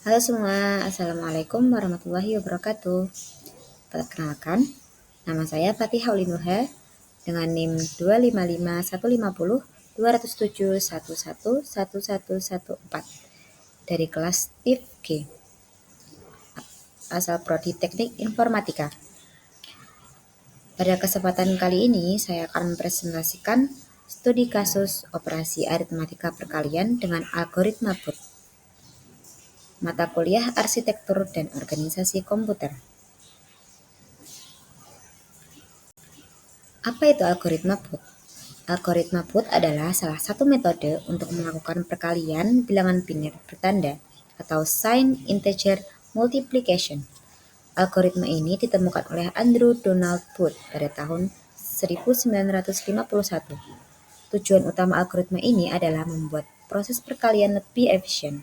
Halo semua, Assalamualaikum warahmatullahi wabarakatuh. Perkenalkan, nama saya Fatih Haulinuha dengan NIM 2551510 207111114 dari kelas TIF G, asal Prodi Teknik Informatika. Pada kesempatan kali ini, saya akan mempresentasikan studi kasus operasi aritmatika perkalian dengan algoritma Booth. Mata kuliah Arsitektur dan Organisasi Komputer. Apa itu algoritma Booth? Algoritma Booth adalah salah satu metode untuk melakukan perkalian bilangan biner bertanda atau sign integer multiplication. Algoritma ini ditemukan oleh Andrew Donald Booth pada tahun 1951. Tujuan utama algoritma ini adalah membuat proses perkalian lebih efisien,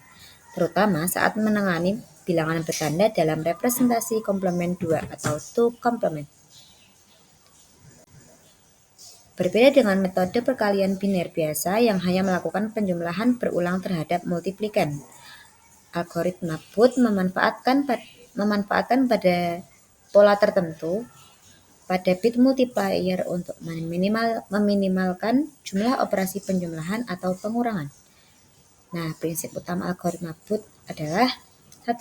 terutama saat menangani bilangan bertanda dalam representasi komplement 2 atau two complement. Berbeda dengan metode perkalian biner biasa yang hanya melakukan penjumlahan berulang terhadap multiplikan, algoritma Booth memanfaatkan pada pola tertentu pada bit multiplier untuk meminimalkan jumlah operasi penjumlahan atau pengurangan. Nah, prinsip utama algoritma Booth adalah 1.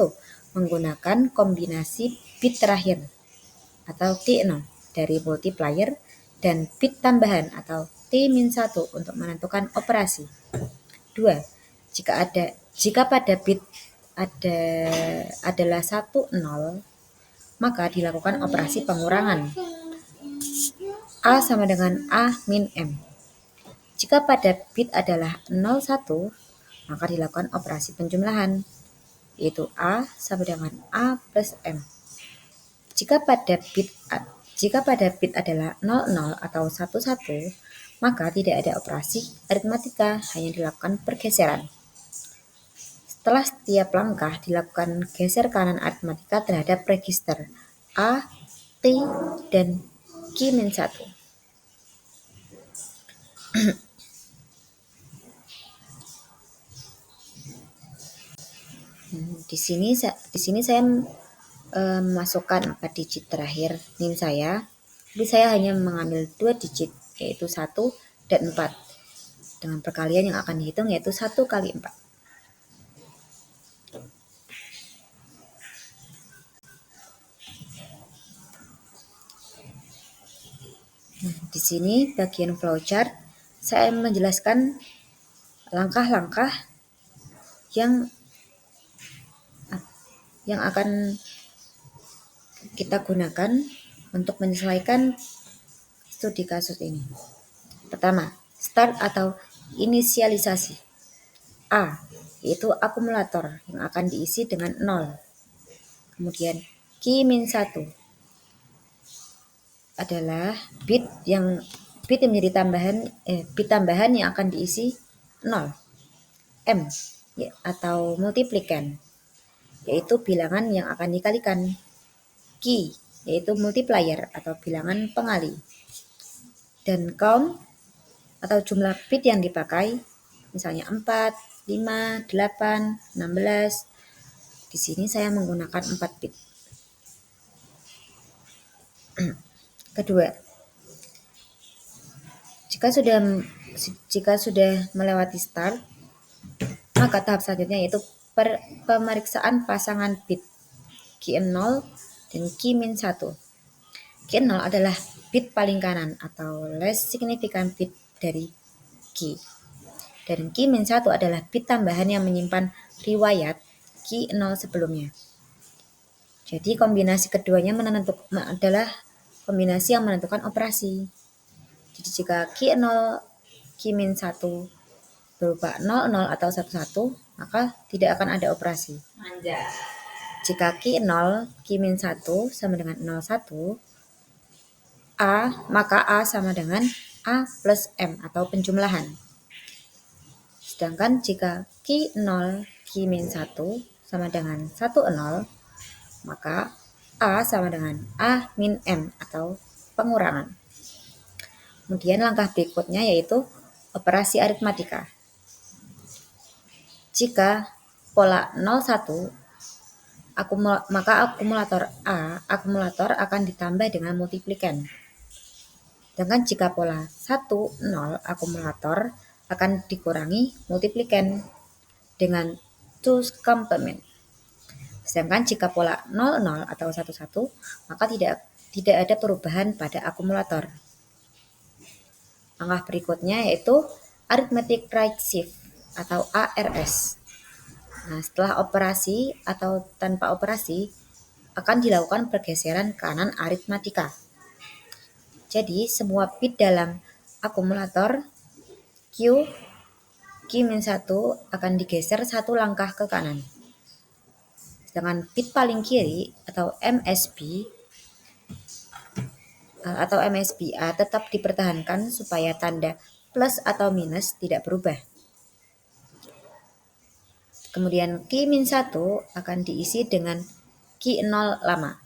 Menggunakan kombinasi bit terakhir atau T0 dari multiplier dan bit tambahan atau T-1 untuk menentukan operasi. 2. Jika pada bit adalah 1, 0, maka dilakukan operasi pengurangan. A sama dengan A min M. Jika pada bit adalah 0, 1, maka dilakukan operasi penjumlahan, yaitu A sama dengan A plus M. Jika pada bit adalah 00 atau 11, maka tidak ada operasi aritmatika, hanya dilakukan pergeseran. Setelah setiap langkah dilakukan geser kanan aritmatika terhadap register A, T, dan Q-1. Di sini saya memasukkan 4 digit terakhir NIM saya, tapi saya hanya mengambil 2 digit, yaitu 1 dan 4. Dengan perkalian yang akan dihitung yaitu 1 kali 4. Di sini bagian flowchart saya menjelaskan langkah-langkah yang akan kita gunakan untuk menyelesaikan studi kasus ini. Pertama, start atau inisialisasi. A, yaitu akumulator yang akan diisi dengan 0. Kemudian Q-1 adalah bit menjadi bit tambahan yang akan diisi 0. M atau multiplikan, yaitu bilangan yang akan dikalikan. Q yaitu multiplier atau bilangan pengali. Dan count atau jumlah bit yang dipakai, misalnya 4, 5, 8, 16. Di sini saya menggunakan 4 bit. Kedua, jika sudah melewati start, maka tahap selanjutnya yaitu pemeriksaan pasangan bit Q0 dan Q-1. Q0 adalah bit paling kanan atau least significant bit dari Q. Dan Q-1 adalah bit tambahan yang menyimpan riwayat Q0 sebelumnya. Jadi kombinasi keduanya adalah kombinasi yang menentukan operasi. Jadi jika Q0, Q-1 berupa 00 atau 11, maka tidak akan ada operasi. Jika Q0, Q-1 sama dengan 01, maka A sama dengan A plus M atau penjumlahan. Sedangkan jika Q0, Q-1 sama dengan 10, maka A sama dengan A min M atau pengurangan. Kemudian langkah berikutnya yaitu operasi aritmatika. Jika pola 01 maka akumulator akan ditambah dengan multiplikan. Sedangkan jika pola 1, 0, akumulator akan dikurangi multiplikan dengan 2's complement. Sedangkan jika pola 0, 0 atau 1, 1, maka tidak ada perubahan pada akumulator. Langkah berikutnya yaitu arithmetic right shift atau ARS. Nah, setelah operasi atau tanpa operasi akan dilakukan pergeseran kanan aritmatika. Jadi semua bit dalam akumulator Q-1 akan digeser satu langkah ke kanan. Sedangkan bit paling kiri atau MSBA tetap dipertahankan supaya tanda plus atau minus tidak berubah. Kemudian Q-1 akan diisi dengan Q0 lama.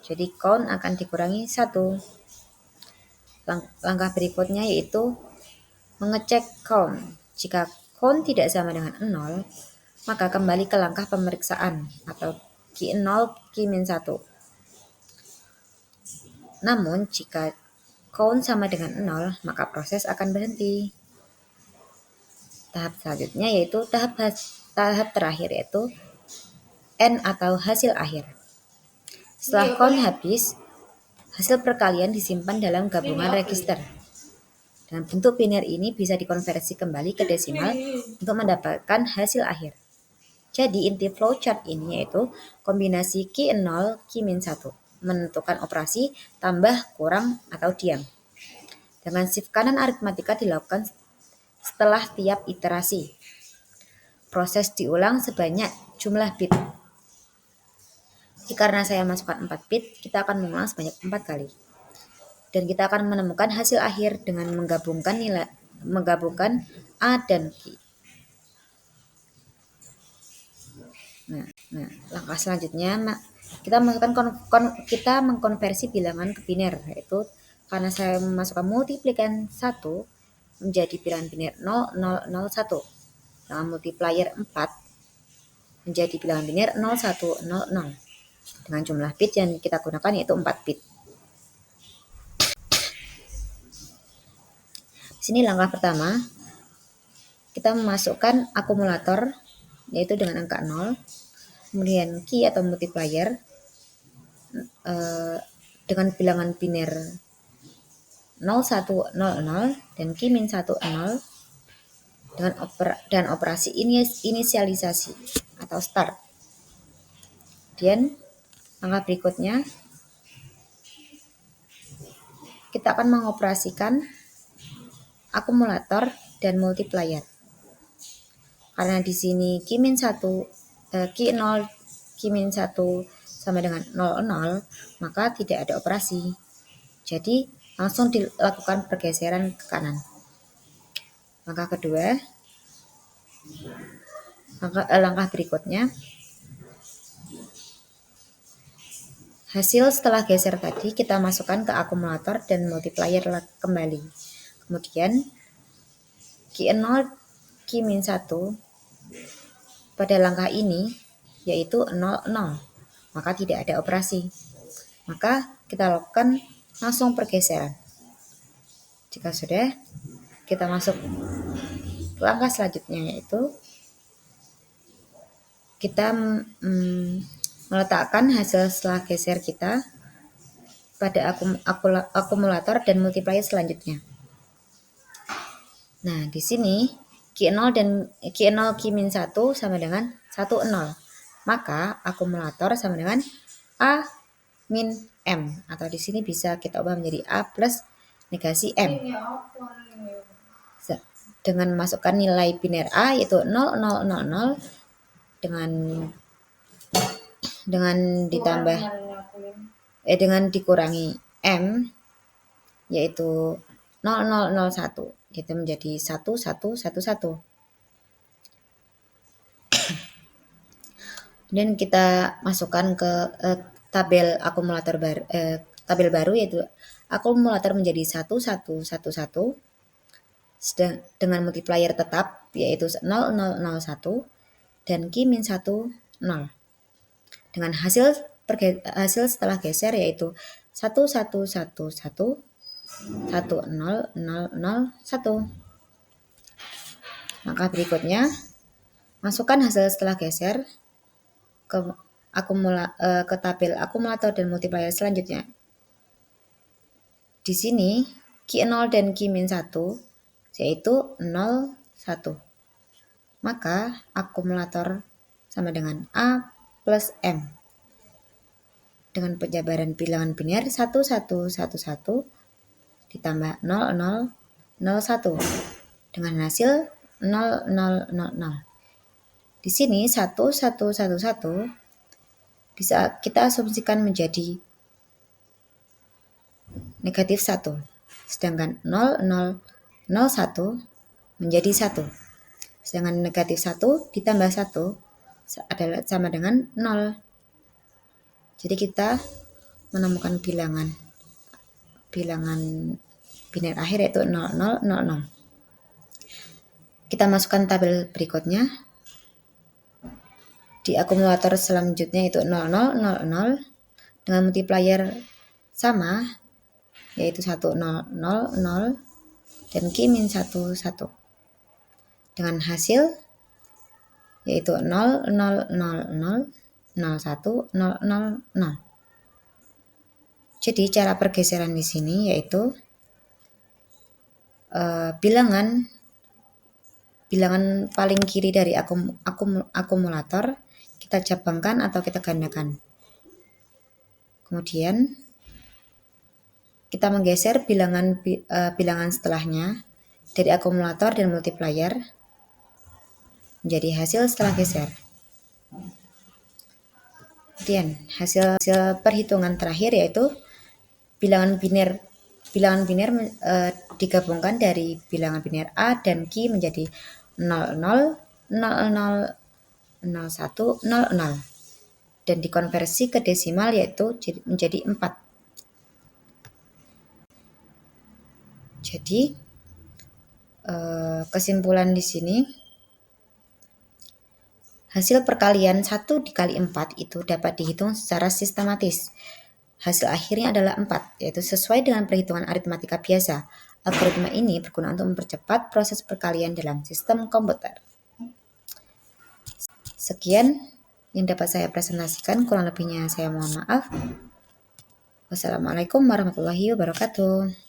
Jadi count akan dikurangi 1. Langkah berikutnya yaitu mengecek count. Jika count tidak sama dengan 0, maka kembali ke langkah pemeriksaan atau Q0 Q-1. Namun jika count sama dengan 0, maka proses akan berhenti. Tahap selanjutnya yaitu tahap terakhir yaitu N atau hasil akhir. Setelah count habis, hasil perkalian disimpan dalam gabungan register. Dan bentuk biner ini bisa dikonversi kembali ke desimal untuk mendapatkan hasil akhir. Jadi inti flowchart ini yaitu kombinasi Q0, Q-1, menentukan operasi tambah, kurang, atau diam. Dengan shift kanan aritmatika dilakukan setelah tiap iterasi. Proses diulang sebanyak jumlah bit. Karena saya masukkan 4 bit, kita akan mengulang sebanyak 4 kali. Dan kita akan menemukan hasil akhir dengan menggabungkan A dan Q. Nah, langkah selanjutnya kita mengkonversi bilangan ke biner, yaitu karena saya memasukkan multiplikan 1 menjadi bilangan biner 0001 dengan multiplier 4 menjadi bilangan biner 0100 dengan jumlah bit yang kita gunakan yaitu 4 bit. Di sini langkah pertama, kita memasukkan akumulator yaitu dengan angka 0, kemudian key atau multiplier dengan bilangan biner 0100 dan Q-1 0 dan operasi inisialisasi atau start. Kemudian langkah berikutnya kita akan mengoperasikan akumulator dan multiplier. Karena di sini Q-1 sama dengan 00, maka tidak ada operasi. Jadi langsung dilakukan pergeseran ke kanan. Langkah berikutnya, hasil setelah geser tadi kita masukkan ke akumulator dan multiplier kembali. Kemudian Q0 Q-1 pada langkah ini yaitu 00, maka tidak ada operasi. Maka kita lakukan langsung pergeseran. Jika sudah, kita masuk langkah selanjutnya yaitu kita meletakkan hasil setelah geser kita pada akumulator dan multiplier selanjutnya. Nah, di sini Q0 Q-1 sama dengan 10. Maka akumulator sama dengan A min M, atau di sini bisa kita ubah menjadi A plus negasi M. Dengan masukkan nilai biner A yaitu 0000 dengan dikurangi M yaitu 0001, itu menjadi 1111. Dan kita masukkan ke tabel baru yaitu akumulator menjadi 1111 dengan multiplier tetap yaitu 0001 dan Q-1 0. dengan hasil setelah geser yaitu 1111100001. Maka berikutnya masukkan hasil setelah geser ke tabel akumulator dan multiplier selanjutnya. Di sini Q0 dan Q-1 yaitu 0, 1. Maka akumulator sama dengan A plus M. Dengan penjabaran bilangan biner 1111 ditambah 0001 dengan hasil 0000. Di sini 1111 bisa kita asumsikan menjadi negatif 1. Sedangkan 0001 menjadi 1. Sedangkan negatif 1 ditambah 1 adalah sama dengan 0. Jadi kita menemukan bilangan biner akhir yaitu 0000. Kita masukkan tabel berikutnya. Di akumulator selanjutnya itu 0000 dengan multiplier sama yaitu 1000 dan Q-1 dengan hasil yaitu 0000010000. Jadi cara pergeseran di sini yaitu bilangan paling kiri dari akumulator kita cabangkan atau kita gandakan. Kemudian kita menggeser bilangan setelahnya dari akumulator dan multiplier menjadi hasil setelah geser. Kemudian hasil perhitungan terakhir yaitu bilangan biner digabungkan dari bilangan biner A dan Q menjadi 00, 00, 01, 00 dan dikonversi ke desimal yaitu menjadi 4. Jadi kesimpulan di sini hasil perkalian 1 dikali 4 itu dapat dihitung secara sistematis. Hasil akhirnya adalah 4, yaitu sesuai dengan perhitungan aritmatika biasa. Algoritma ini berguna untuk mempercepat proses perkalian dalam sistem komputer. Sekian yang dapat saya presentasikan, kurang lebihnya saya mohon maaf. Wassalamualaikum warahmatullahi wabarakatuh.